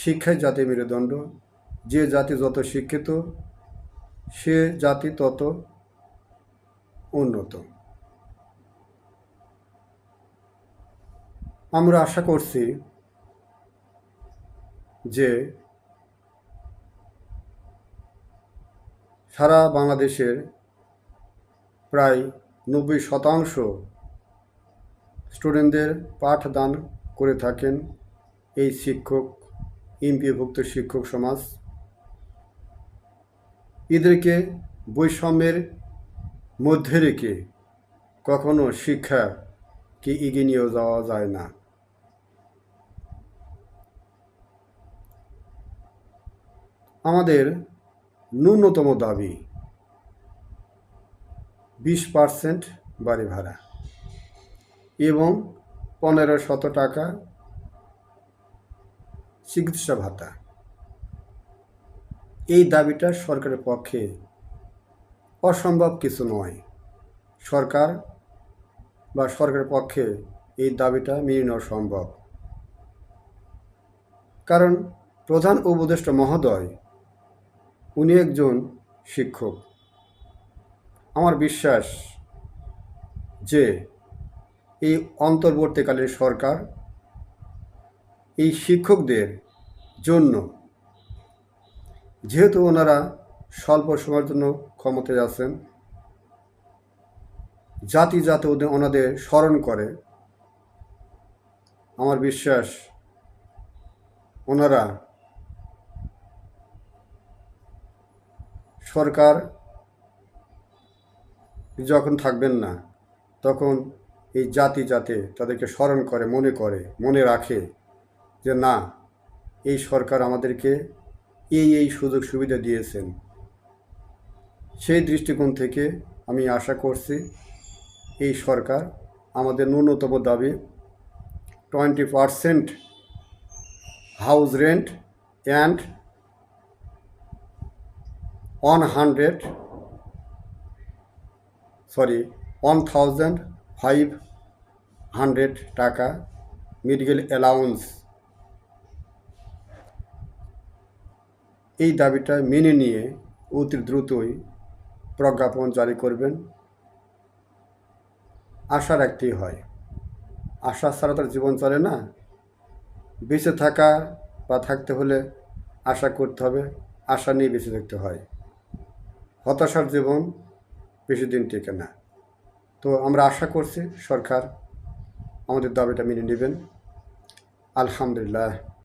শিক্ষাই জাতি মেরুদণ্ড। যে জাতি যত শিক্ষিত সে জাতি তত উন্নত। আমরা আশা করছি যে সারা বাংলাদেশের প্রায় 90% স্টুডেন্টদের পাঠদান করে থাকেন এই শিক্ষক, এমপিওভুক্ত শিক্ষক সমাজ। এদেরকে বৈষম্যের মধ্যে রেখে কখনো শিক্ষাকে এগিয়ে নিয়ে যাওয়া যায় না। আমাদের ন্যূনতম দাবি 20% বাড়ি ভাড়া এবং 1500 টাকা চিকিৎসা ভাতা। এই দাবিটা সরকারের পক্ষে অসম্ভব কিছু নয়। সরকার বা সরকারের পক্ষে এই দাবিটা মেনে নেওয়া সম্ভব। কারণ প্রধান উপদেষ্টা মহোদয় উনি একজন শিক্ষক। আমার বিশ্বাস যে এই অন্তর্বর্তীকালীন সরকার এই শিক্ষকদের জন্য, যেহেতু ওনারা স্বল্প সময়ের জন্য ক্ষমতায় আছেন, জাতি যাতে ওনাদের স্মরণ করে, আমার বিশ্বাস ওনারা সরকার যখন থাকবেন না তখন এই জাতি যাতে তাদেরকে স্মরণ করে, মনে রাখে যে না, এই সরকার আমাদেরকে এই সুযোগ সুবিধা দিয়েছেন। সেই দৃষ্টিকোণ থেকে আমি আশা করছি এই সরকার আমাদের ন্যূনতম দাবি 20% হাউস রেন্ট অ্যান্ড 1500 টাকা মেডিকেল অ্যালাউন্স, এই দাবিটা মেনে নিয়ে অতি দ্রুতই প্রজ্ঞাপন জারি করবেন। আশা রাখতেই হয়, আশা ছাড়া তার জীবন চলে না। বেঁচে থাকা বা থাকতে হলে আশা করতে হবে, আশা নিয়ে বেঁচে থাকতে হয়। হতাশার জীবন বেশি দিন টেকে না। তো আমরা আশা করছি সরকার আমাদের দাবিটা মেনে নেবেন। আলহামদুলিল্লাহ।